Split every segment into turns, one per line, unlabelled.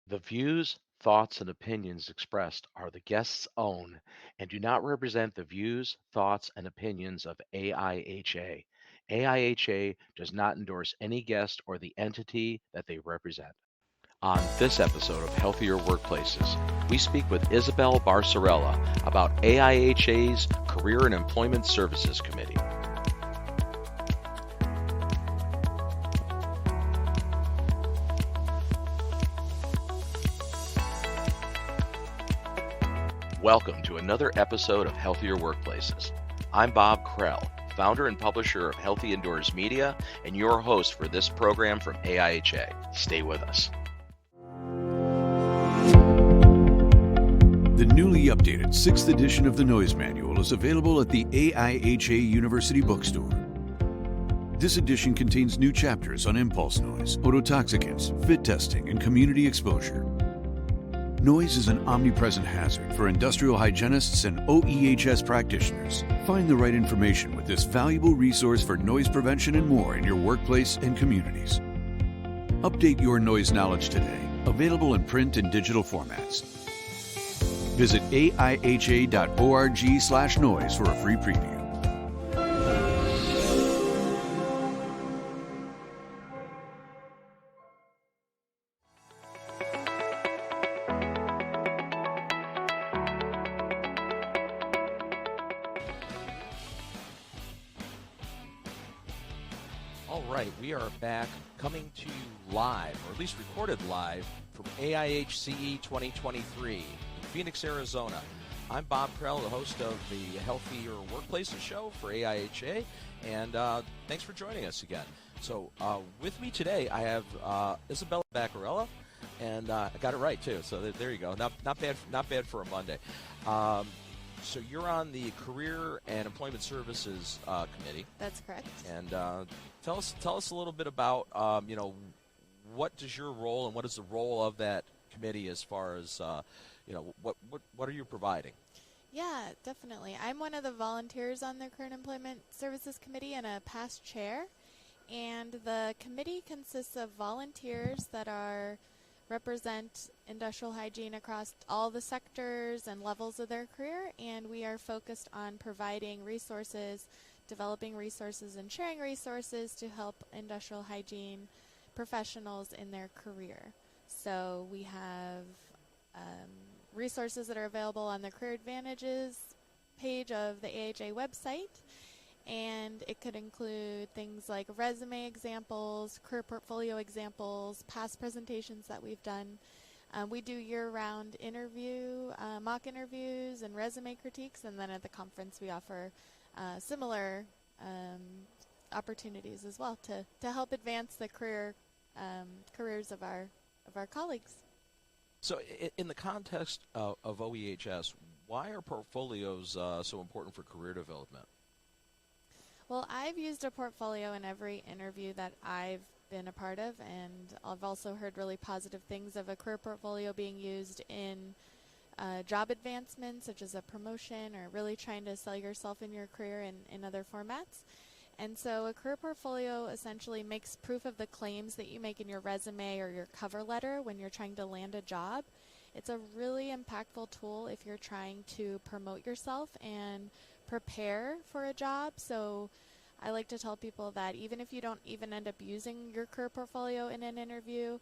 The views, thoughts, and opinions expressed are the guest's own and do not represent the views, thoughts, and opinions of AIHA. AIHA does not endorse any guest or the entity that they represent. On this episode of Healthier Workplaces, we speak with Isabel Barcarella about AIHA's Career and Employment Services Committee. Welcome to another episode of Healthier Workplaces. I'm Bob Krell, founder and publisher of Healthy Indoors Media, and your host for this program from AIHA. Stay with us.
The newly updated 6th edition of the Noise Manual is available at the AIHA University Bookstore. This edition contains new chapters on impulse noise, ototoxicants, fit testing, and community exposure. Noise is an omnipresent hazard for industrial hygienists and OEHS practitioners. Find the right information with this valuable resource for noise prevention and more in your workplace and communities. Update your noise knowledge today. Available in print and digital formats. Visit aiha.org/noise for a free preview.
All right, we are back coming to you live, or at least recorded live, from AIHCE 2023 in Phoenix, Arizona. I'm Bob Krell, the host of the Healthier Workplaces show for AIHA, and thanks for joining us again. So with me today, I have Isabella Barcarella, and I got it right too. So there you go. Not bad for a Monday. So you're on the Career and Employment Services Committee.
That's correct.
And tell us a little bit about what is your role and what is the role of that committee as far as what are you providing?
Yeah, definitely. I'm one of the volunteers on the Career and Employment Services Committee and a past chair. And the committee consists of volunteers that represent industrial hygiene across all the sectors and levels of their career, and we are focused on providing resources, developing resources, and sharing resources to help industrial hygiene professionals in their career. So we have resources that are available on the Career Advantages page of the AHA website, and it could include things like resume examples, career portfolio examples, past presentations that we've done. We do year-round mock interviews and resume critiques, and then at the conference we offer similar opportunities as well to help advance the careers of our colleagues.
So in the context of OEHS, why are portfolios so important for career development?
Well, I've used a portfolio in every interview that I've been a part of, and I've also heard really positive things of a career portfolio being used in job advancement, such as a promotion or really trying to sell yourself in your career in other formats. And so a career portfolio essentially makes proof of the claims that you make in your resume or your cover letter when you're trying to land a job. It's a really impactful tool if you're trying to promote yourself and prepare for a job. So I like to tell people that even if you don't even end up using your career portfolio in an interview,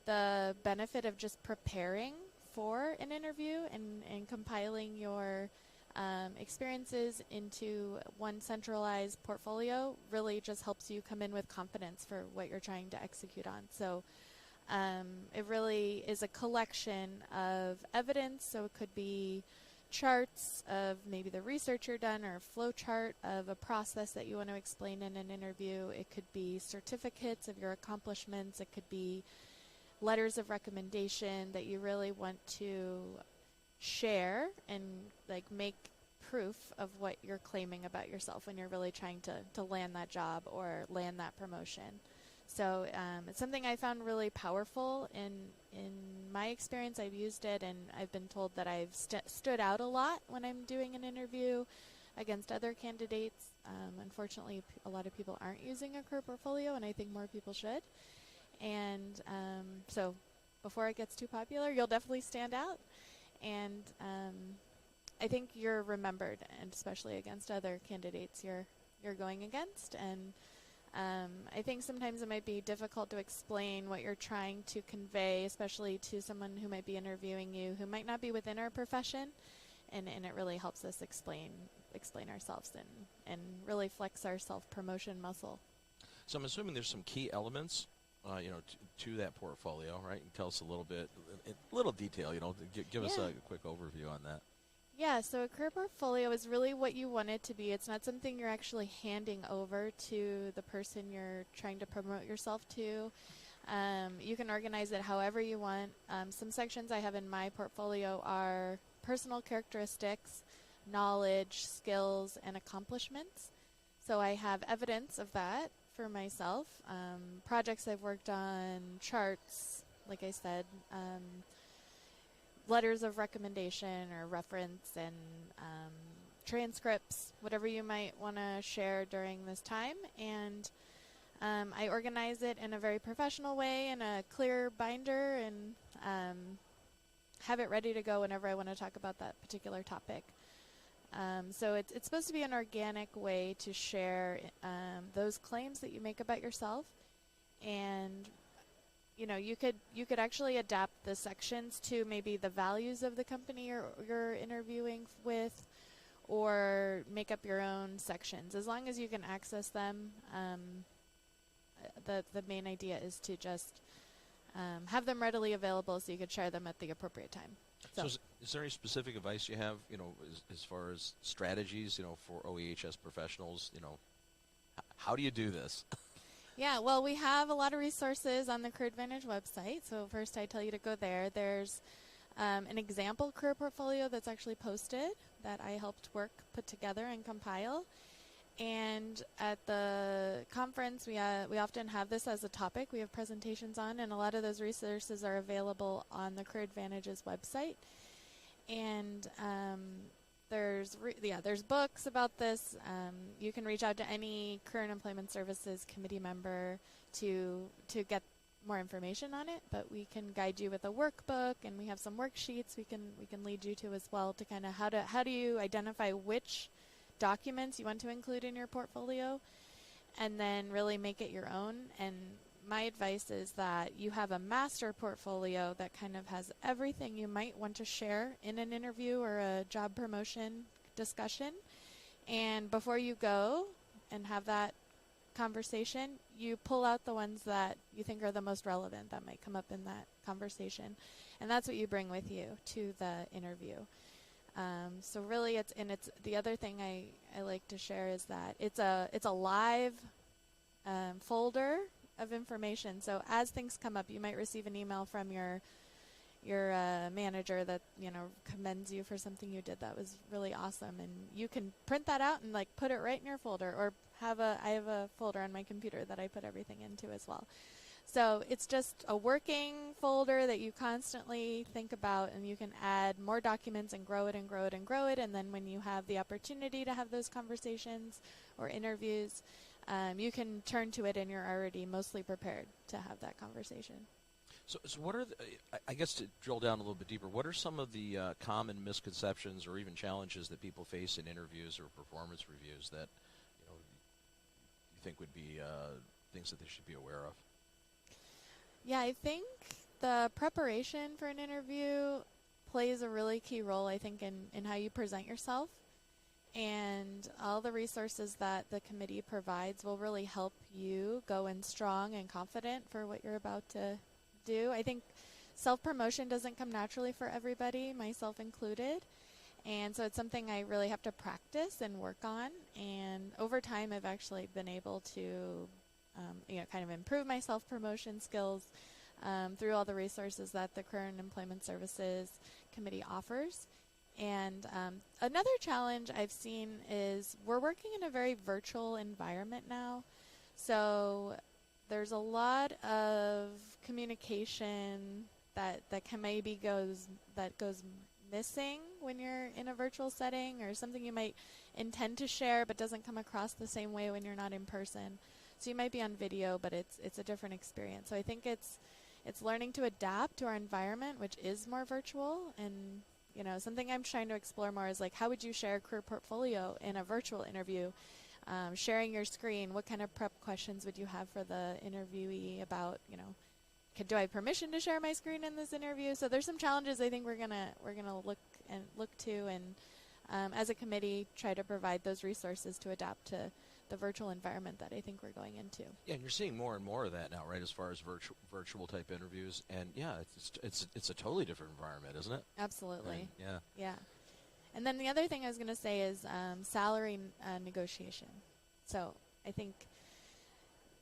the benefit of just preparing for an interview and compiling your experiences into one centralized portfolio really just helps you come in with confidence for what you're trying to execute on. So it really is a collection of evidence, so it could be charts of maybe the research you're done or a flow chart of a process that you want to explain in an interview. It could be certificates of your accomplishments. It could be letters of recommendation that you really want to share and make proof of what you're claiming about yourself when you're really trying to land that job or land that promotion. So it's something I found really powerful in my experience. I've used it, and I've been told that I've stood out a lot when I'm doing an interview against other candidates. Unfortunately, a lot of people aren't using a career portfolio, and I think more people should. And so before it gets too popular, you'll definitely stand out. And I think you're remembered, and especially against other candidates you're going against. And I think sometimes it might be difficult to explain what you're trying to convey, especially to someone who might be interviewing you who might not be within our profession. And it really helps us explain ourselves and really flex our self-promotion muscle.
So I'm assuming there's some key elements, to that portfolio, right? And tell us a little bit, a little detail, give us a quick overview on that.
Yeah, so a career portfolio is really what you want it to be. It's not something you're actually handing over to the person you're trying to promote yourself to. You can organize it however you want. Some sections I have in my portfolio are personal characteristics, knowledge, skills, and accomplishments. So I have evidence of that for myself, projects I've worked on, charts, like I said, letters of recommendation or reference, and transcripts, whatever you might want to share during this time. And I organize it in a very professional way in a clear binder, and have it ready to go whenever I want to talk about that particular topic. So it's supposed to be an organic way to share those claims that you make about yourself. And you could actually adapt the sections to maybe the values of the company you're interviewing with, or make up your own sections. As long as you can access them, the main idea is to just have them readily available so you could share them at the appropriate time.
So is there any specific advice you have, as far as strategies, for OEHS professionals? How do you do this?
Yeah, well, we have a lot of resources on the Career Advantage website. So first I tell you to go there. There's an example career portfolio that's actually posted that I helped put together and compile. And at the conference, we often have this as a topic we have presentations on, and a lot of those resources are available on the Career Advantage's website. And there's books about this. You can reach out to any Career and Employment Services committee member to get more information on it, but we can guide you with a workbook, and we have some worksheets we can lead you to as well, to kind of how do you identify which documents you want to include in your portfolio, and then really make it your own. And my advice is that you have a master portfolio that kind of has everything you might want to share in an interview or a job promotion discussion. And before you go and have that conversation, you pull out the ones that you think are the most relevant that might come up in that conversation, and that's what you bring with you to the interview. So really, it's the other thing I like to share is that it's a live folder of information. So as things come up, you might receive an email from your manager that commends you for something you did that was really awesome, and you can print that out and put it right in your folder, or I have a folder on my computer that I put everything into as well. So it's just a working folder that you constantly think about, and you can add more documents and grow it and grow it and grow it. And then when you have the opportunity to have those conversations or interviews, you can turn to it and you're already mostly prepared to have that conversation.
So what are I guess to drill down a little bit deeper, what are some of the common misconceptions or even challenges that people face in interviews or performance reviews that you think would be things that they should be aware of?
Yeah, I think the preparation for an interview plays a really key role, I think, in how you present yourself. And all the resources that the committee provides will really help you go in strong and confident for what you're about to do. I think self-promotion doesn't come naturally for everybody, myself included. And so it's something I really have to practice and work on. And over time, I've actually been able to kind of improve my self-promotion skills through all the resources that the Career and Employment Services Committee offers. And another challenge I've seen is we're working in a very virtual environment now. So there's a lot of communication that goes missing when you're in a virtual setting, or something you might intend to share but doesn't come across the same way when you're not in person. So you might be on video, but it's a different experience. So I think it's it's learning to adapt to our environment, which is more virtual. And something I'm trying to explore more is like, how would you share a career portfolio in a virtual interview? Sharing your screen, what kind of prep questions would you have for the interviewee about, do I have permission to share my screen in this interview? So there's some challenges I think we're gonna look to, and as a committee, try to provide those resources to adapt to the virtual environment that I think we're going into.
Yeah, and you're seeing more and more of that now, right? As far as virtual type interviews, and yeah, it's a totally different environment, isn't it?
Absolutely.
And,
yeah. And then the other thing I was going to say is salary negotiation. So I think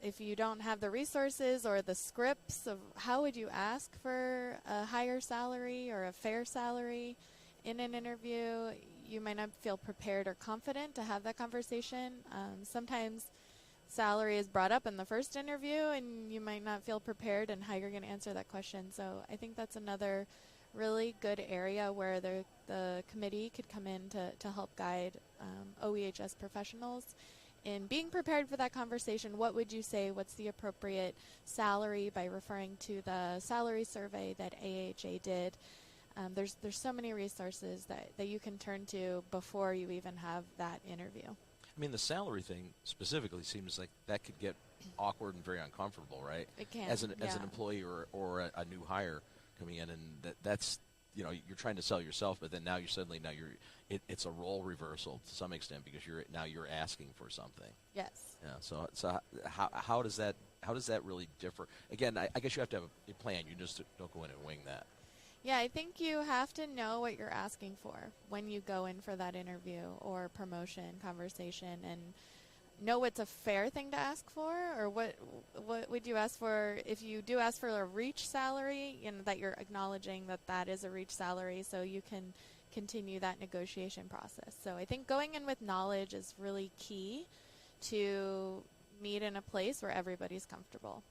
if you don't have the resources or the scripts of how would you ask for a higher salary or a fair salary in an interview, you might not feel prepared or confident to have that conversation. Sometimes salary is brought up in the first interview and you might not feel prepared in how you're going to answer that question. So I think that's another really good area where the committee could come in to help guide OEHS professionals in being prepared for that conversation. What would you say? What's the appropriate salary, by referring to the salary survey that AIHA did. There's so many resources that you can turn to before you even have that interview.
I mean, the salary thing specifically seems like that could get awkward and very uncomfortable, right?
It can.
As an employee or a new hire coming in, and that's you're trying to sell yourself, but then now it's a role reversal to some extent, because you're asking for something.
Yes.
Yeah. So how does that really differ? Again, I guess you have to have a plan. You just don't go in and wing that.
Yeah, I think you have to know what you're asking for when you go in for that interview or promotion conversation, and know what's a fair thing to ask for, or what would you ask for if you do ask for a reach salary, that you're acknowledging that is a reach salary, so you can continue that negotiation process. So I think going in with knowledge is really key to meet in a place where everybody's comfortable.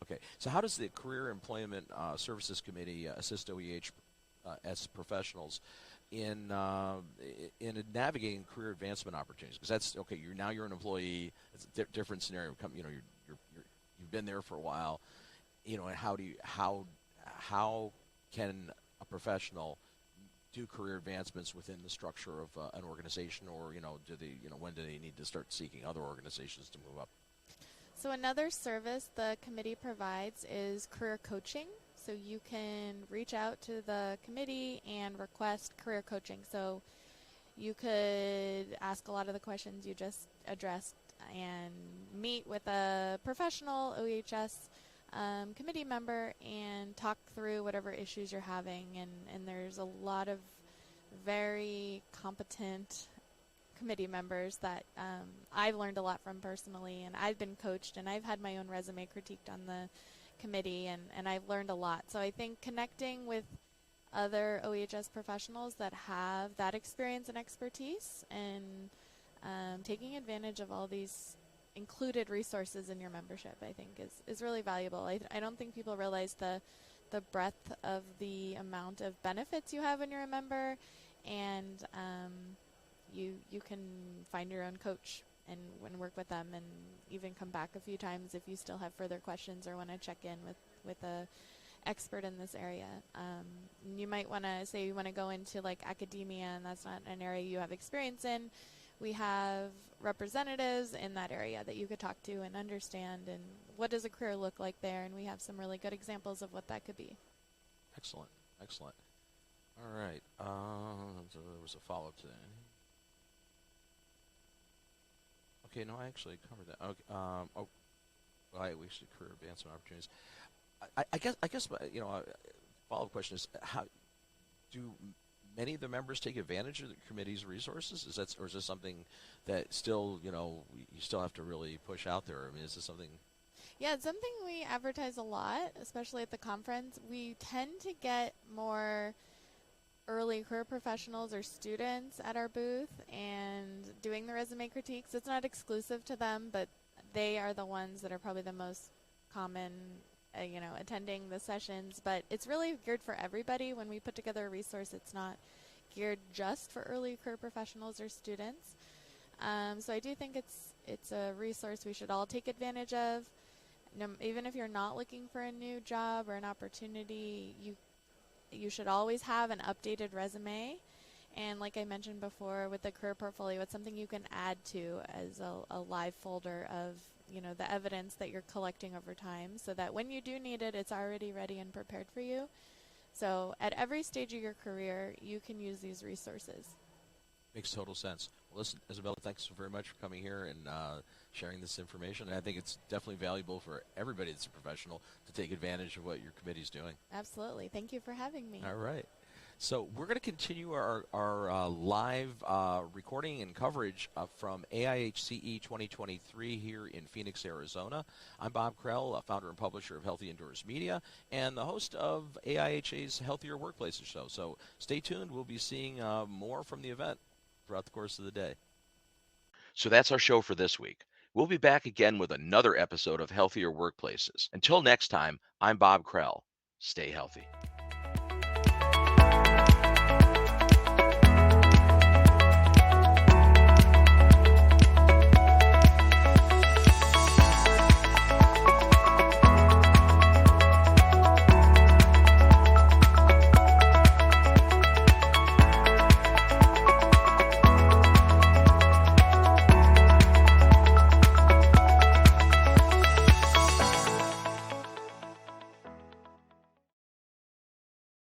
Okay, so how does the Career Employment Services Committee assist OEHS professionals in navigating career advancement opportunities? Because that's okay. You're an employee. It's a different scenario. You've been there for a while. And how can a professional do career advancements within the structure of an organization, or when do they need to start seeking other organizations to move up?
So another service the committee provides is career coaching. So you can reach out to the committee and request career coaching. So you could ask a lot of the questions you just addressed and meet with a professional OEHS committee member and talk through whatever issues you're having. And there's a lot of very competent committee members that I've learned a lot from personally, and I've been coached, and I've had my own resume critiqued on the committee, and I've learned a lot. So I think connecting with other OEHS professionals that have that experience and expertise, and taking advantage of all these included resources in your membership, I think is really valuable. I don't think people realize the breadth of the amount of benefits you have when you're a member, and you can find your own coach and work with them, and even come back a few times if you still have further questions or want to check in with a expert in this area. You might want to say you want to go into like academia, and that's not an area you have experience in. We have representatives in that area that you could talk to and understand, and what does a career look like there, and we have some really good examples of what that could be.
Excellent. All right. So there was a follow-up to that. Okay, no, I actually covered that. Okay, we should career advancement opportunities. I guess a follow-up question is, how do many of the members take advantage of the committee's resources? Or is this something that still you still have to really push out there? I mean, is this something?
Yeah, it's something we advertise a lot, especially at the conference. We tend to get more early career professionals or students at our booth and doing the resume critiques. It's not exclusive to them, but they are the ones that are probably the most common, attending the sessions. But it's really geared for everybody. When we put together a resource, it's not geared just for early career professionals or students. So I do think it's a resource we should all take advantage of. even if you're not looking for a new job or an opportunity, you should always have an updated resume. And like I mentioned before, with the career portfolio, it's something you can add to as a live folder of, the evidence that you're collecting over time, so that when you do need it, it's already ready and prepared for you. So at every stage of your career, you can use these resources.
Makes total sense. Well, listen, Isabella, thanks so very much for coming here and sharing this information. And I think it's definitely valuable for everybody that's a professional to take advantage of what your committee's doing.
Absolutely. Thank you for having me.
All right. So we're going to continue our live recording and coverage from AIHCE 2023 here in Phoenix, Arizona. I'm Bob Krell, founder and publisher of Healthy Indoors Media, and the host of AIHA's Healthier Workplaces show. So stay tuned. We'll be seeing more from the event throughout the course of the day.
So that's our show for this week. We'll be back again with another episode of Healthier Workplaces. Until next time, I'm Bob Krell. Stay healthy.